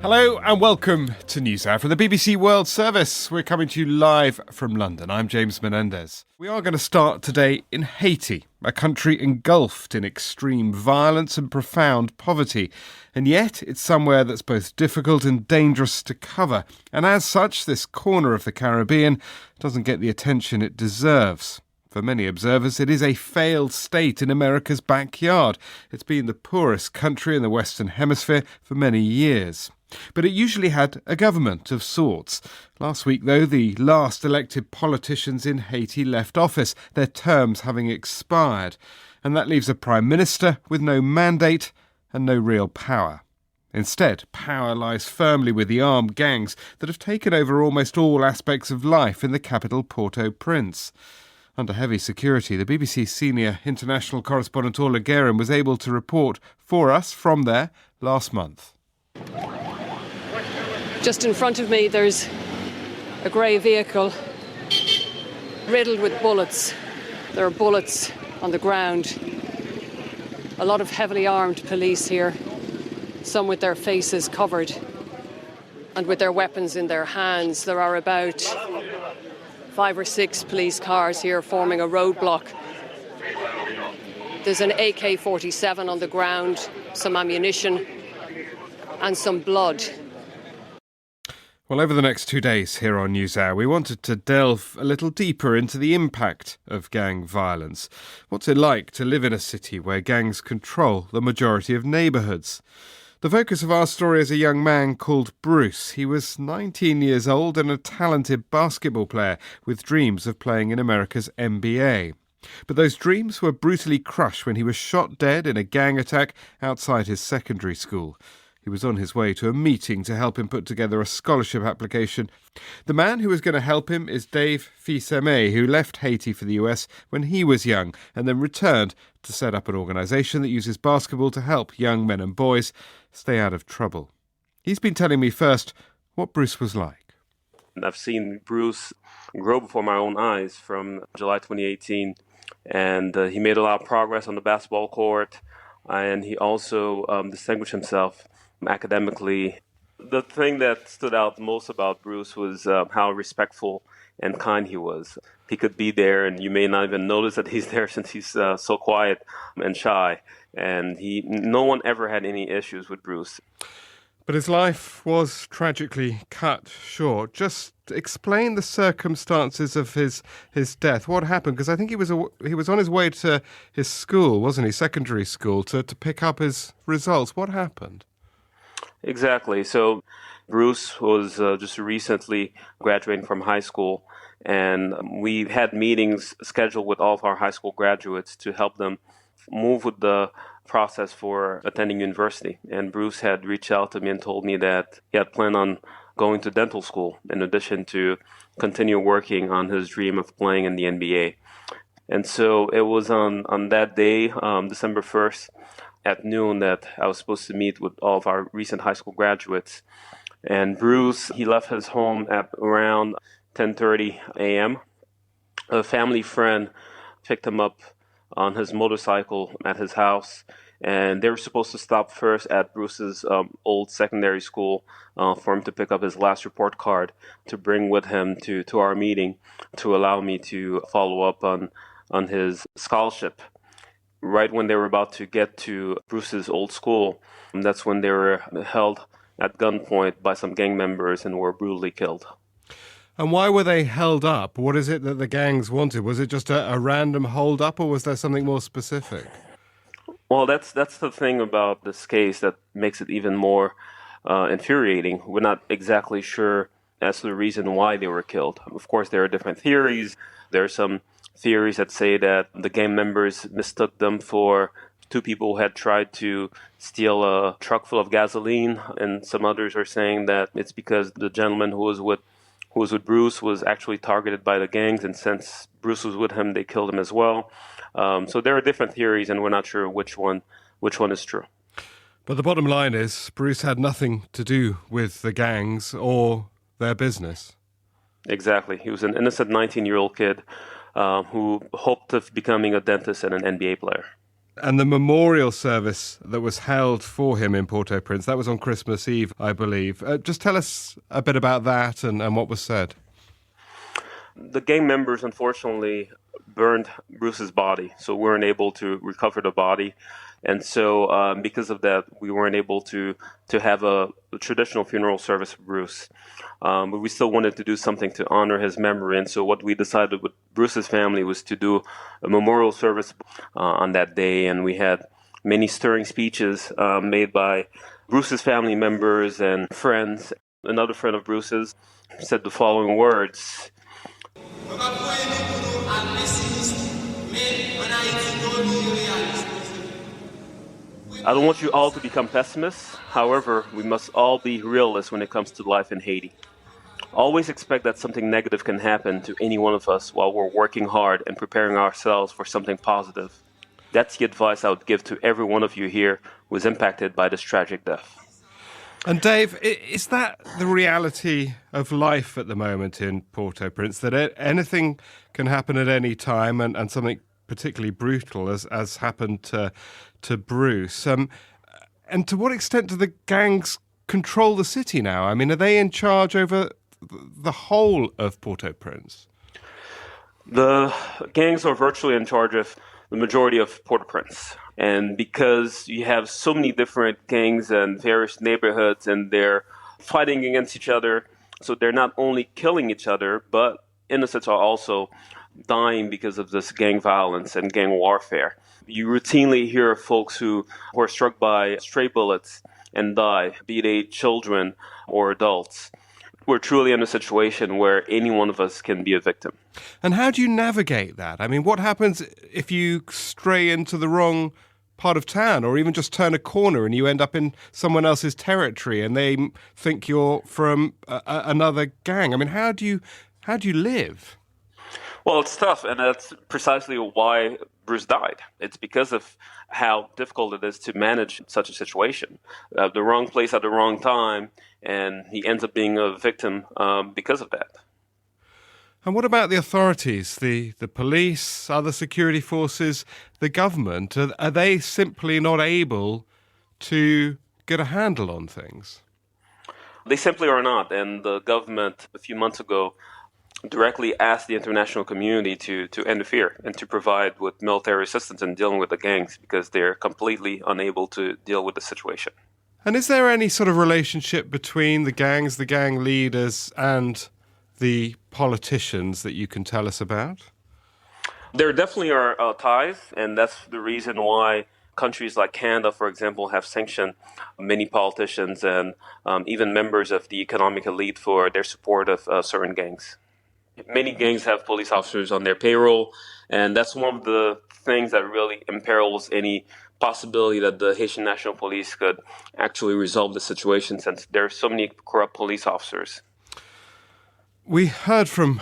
Hello and welcome to Newshour from the BBC World Service. We're coming to you live from London. I'm James Menendez. We are going to start today in Haiti, a country engulfed in extreme violence and profound poverty. And yet it's somewhere that's both difficult and dangerous to cover. And as such, this corner of the Caribbean doesn't get the attention it deserves. For many observers, it is a failed state in America's backyard. It's been the poorest country in the Western Hemisphere for many years. But it usually had a government of sorts. Last week, though, the last elected politicians in Haiti left office, their terms having expired. And that leaves a prime minister with no mandate and no real power. Instead, power lies firmly with the armed gangs that have taken over almost all aspects of life in the capital Port-au-Prince. Under heavy security, the BBC's senior international correspondent Orla Guerin was able to report for us from there last month. Just in front of me, there's a grey vehicle riddled with bullets. There are bullets on the ground. A lot of heavily armed police here, some with their faces covered and with their weapons in their hands. There are about 5 or 6 police cars here forming a roadblock. There's an AK-47 on the ground, some ammunition and some blood. Well, over the next 2 days here on Newshour, we wanted to delve a little deeper into the impact of gang violence. What's it like to live in a city where gangs control the majority of neighbourhoods? The focus of our story is a young man called Bruce. He was 19 years old and a talented basketball player with dreams of playing in America's NBA. But those dreams were brutally crushed when he was shot dead in a gang attack outside his secondary school. He was on his way to a meeting to help him put together a scholarship application. The man who was going to help him is Dave Fils-Aimé, who left Haiti for the US when he was young and then returned to set up an organisation that uses basketball to help young men and boys stay out of trouble. He's been telling me first what Bruce was like. I've seen Bruce grow before my own eyes from July 2018, and he made a lot of progress on the basketball court, and he also distinguished himself academically. The thing that stood out most about Bruce was how respectful and kind he was. He could be there and you may not even notice that he's there since he's so quiet and shy. And no one ever had any issues with Bruce. But his life was tragically cut short. Just explain the circumstances of his death. What happened? Because I think he was on his way to his school, wasn't he? Secondary school, to pick up his results. What happened? Exactly. So Bruce was just recently graduating from high school, and we had meetings scheduled with all of our high school graduates to help them move with the process for attending university. And Bruce had reached out to me and told me that he had planned on going to dental school in addition to continue working on his dream of playing in the NBA. And so it was on that day, December 1st, at noon, that I was supposed to meet with all of our recent high school graduates. And Bruce, he left his home at around 10:30 a.m. A family friend picked him up on his motorcycle at his house, and they were supposed to stop first at Bruce's old secondary school for him to pick up his last report card to bring with him to our meeting to allow me to follow up on his scholarship. Right when they were about to get to Bruce's old school, that's when they were held at gunpoint by some gang members and were brutally killed. And why were they held up? What is it that the gangs wanted? Was it just a random hold-up, or was there something more specific? Well, that's the thing about this case that makes it even more infuriating. We're not exactly sure as to the reason why they were killed. Of course, there are different theories. There are some theories that say that the gang members mistook them for 2 people who had tried to steal a truck full of gasoline, and some others are saying that it's because the gentleman who was with Bruce was actually targeted by the gangs, and since Bruce was with him, they killed him as well. So there are different theories, and we're not sure which one is true. But the bottom line is, Bruce had nothing to do with the gangs or their business. Exactly. He was an innocent 19-year-old kid who hoped of becoming a dentist and an NBA player. And the memorial service that was held for him in Port-au-Prince, that was on Christmas Eve, I believe. Just tell us a bit about that and what was said. The gang members, unfortunately, burned Bruce's body, so we weren't able to recover the body. And so because of that, we weren't able to have a traditional funeral service for Bruce. But we still wanted to do something to honor his memory. And so what we decided with Bruce's family was to do a memorial service on that day. And we had many stirring speeches made by Bruce's family members and friends. Another friend of Bruce's said the following words. I don't want you all to become pessimists. However, we must all be realists when it comes to life in Haiti. Always expect that something negative can happen to any one of us while we're working hard and preparing ourselves for something positive. That's the advice I would give to every one of you here who was impacted by this tragic death. And Dave, is that the reality of life at the moment in Port-au-Prince, that anything can happen at any time and something particularly brutal as happened to Bruce? And to what extent do the gangs control the city now? I mean, are they in charge over the whole of Port-au-Prince? The gangs are virtually in charge of the majority of Port-au-Prince. And because you have so many different gangs and various neighborhoods and they're fighting against each other, so they're not only killing each other, but innocents are also dying because of this gang violence and gang warfare. You routinely hear of folks who are struck by stray bullets and die, be they children or adults. We're truly in a situation where any one of us can be a victim. And how do you navigate that? I mean, what happens if you stray into the wrong part of town or even just turn a corner and you end up in someone else's territory and they think you're from another gang? I mean, how do you live? Well, it's tough, and that's precisely why Bruce died. It's because of how difficult it is to manage such a situation. The wrong place at the wrong time, and he ends up being a victim because of that. And what about the authorities, the police, other security forces, the government? Are they simply not able to get a handle on things? They simply are not, and the government a few months ago directly asked the international community to interfere and to provide with military assistance in dealing with the gangs because they're completely unable to deal with the situation. And is there any sort of relationship between the gangs, the gang leaders, and the politicians that you can tell us about? There definitely are ties, and that's the reason why countries like Canada, for example, have sanctioned many politicians and even members of the economic elite for their support of certain gangs. Many gangs have police officers on their payroll, and that's one of the things that really imperils any possibility that the Haitian National Police could actually resolve the situation since there are so many corrupt police officers. We heard from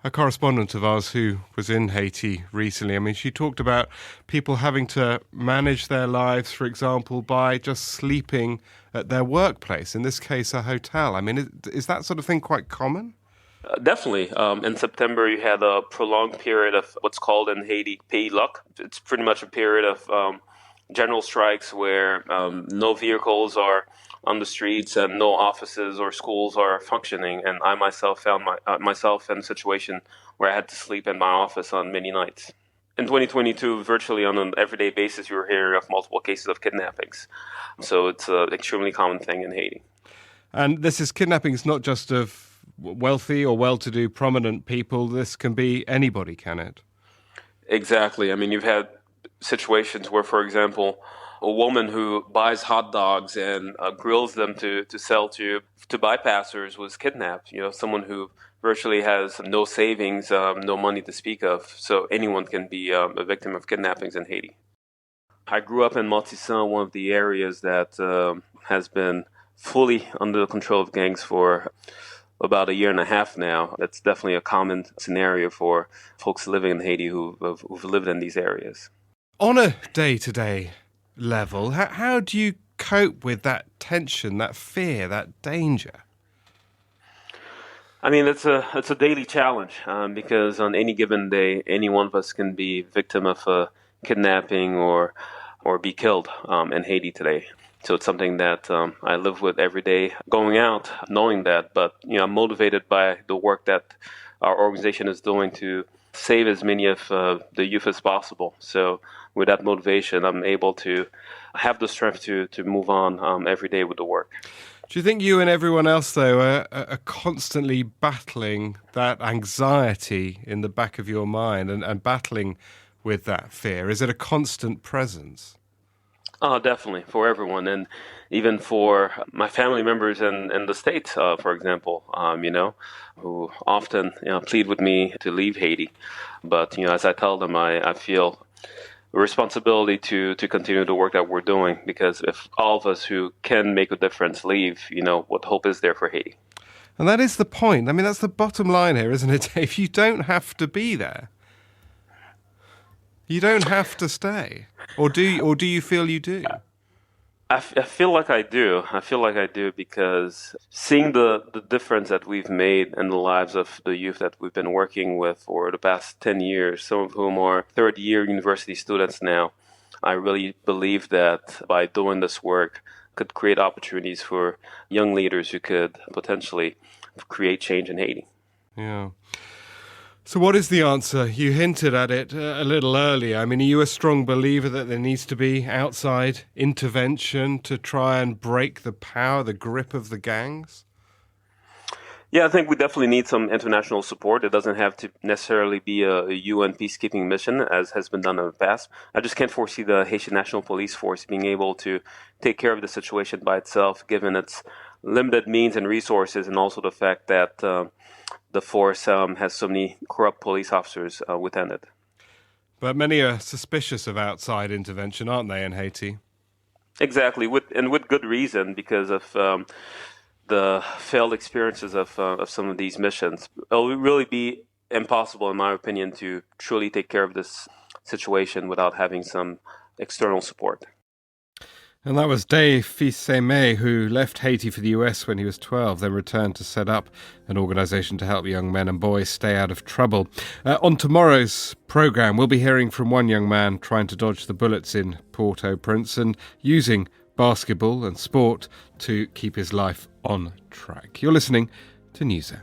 a correspondent of ours who was in Haiti recently. I mean, she talked about people having to manage their lives, for example, by just sleeping at their workplace, in this case, a hotel. I mean, is that sort of thing quite common? Definitely. In September, you had a prolonged period of what's called in Haiti pays luck. It's pretty much a period of general strikes where no vehicles are on the streets and no offices or schools are functioning. And I myself found myself in a situation where I had to sleep in my office on many nights. In 2022, virtually on an everyday basis, you were hearing of multiple cases of kidnappings. So it's an extremely common thing in Haiti. And this is kidnappings not just of wealthy or well-to-do prominent people. This can be anybody, can it? Exactly. I mean, you've had situations where, for example, a woman who buys hot dogs and grills them to sell to bypassers was kidnapped. You know, someone who virtually has no savings, no money to speak of. So anyone can be a victim of kidnappings in Haiti. I grew up in Martissan, one of the areas that has been fully under the control of gangs for about a year and a half now. That's definitely a common scenario for folks living in Haiti who've lived in these areas. On a day-to-day level, how do you cope with that tension, that fear, that danger? I mean, it's a daily challenge because on any given day, any one of us can be victim of a kidnapping or be killed in Haiti today. So it's something that I live with every day, going out, knowing that. But I'm motivated by the work that our organization is doing to save as many of the youth as possible. So with that motivation, I'm able to have the strength to move on every day with the work. Do you think you and everyone else, though, are constantly battling that anxiety in the back of your mind and battling with that fear? Is it a constant presence? Oh, definitely, for everyone, and even for my family members in the States, for example, who often plead with me to leave Haiti. But as I tell them, I feel a responsibility to continue the work that we're doing, because if all of us who can make a difference leave, what hope is there for Haiti? And that is the point. I mean, that's the bottom line here, isn't it, Dave? You don't have to be there. You don't have to stay. Or do you feel you do? I feel like I do. I feel like I do because seeing the difference that we've made in the lives of the youth that we've been working with for the past 10 years, some of whom are third-year university students now, I really believe that by doing this work could create opportunities for young leaders who could potentially create change in Haiti. Yeah. So what is the answer? You hinted at it a little earlier. I mean, are you a strong believer that there needs to be outside intervention to try and break the power, the grip of the gangs? Yeah, I think we definitely need some international support. It doesn't have to necessarily be a UN peacekeeping mission, as has been done in the past. I just can't foresee the Haitian National Police Force being able to take care of the situation by itself, given its limited means and resources, and also the fact that the force has so many corrupt police officers within it. But many are suspicious of outside intervention, aren't they, in Haiti? Exactly, with good reason, because of the failed experiences of some of these missions. It will really be impossible, in my opinion, to truly take care of this situation without having some external support. And that was Dave Fils-Aimé, who left Haiti for the US when he was 12, then returned to set up an organisation to help young men and boys stay out of trouble. On tomorrow's programme, we'll be hearing from one young man trying to dodge the bullets in Port-au-Prince and using basketball and sport to keep his life on track. You're listening to Newshour.